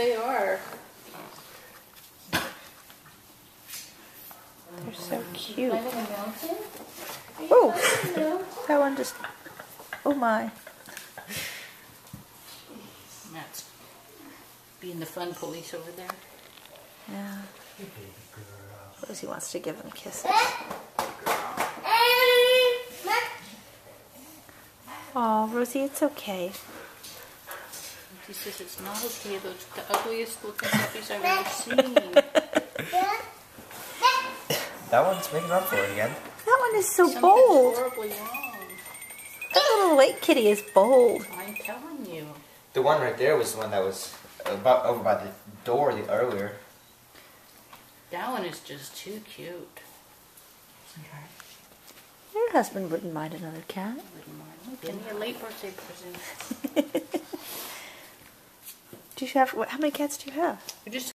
they are. They're so cute. Climbing a mountain? Oh, that one just. Oh my. Matt's being the fun police over there. Yeah. Rosie wants to give him kisses. Oh, Rosie, it's okay. He says it's not okay. Those the ugliest looking puppies I've ever seen. That one's making up for it again. That one is so Something's bold. horribly wrong. That little white kitty is bold. I'm telling you. The one right there was the one that was over by the door earlier. That one is just too cute. Your husband wouldn't mind another cat. Give me a late birthday present. Do you have? How many cats do you have? We just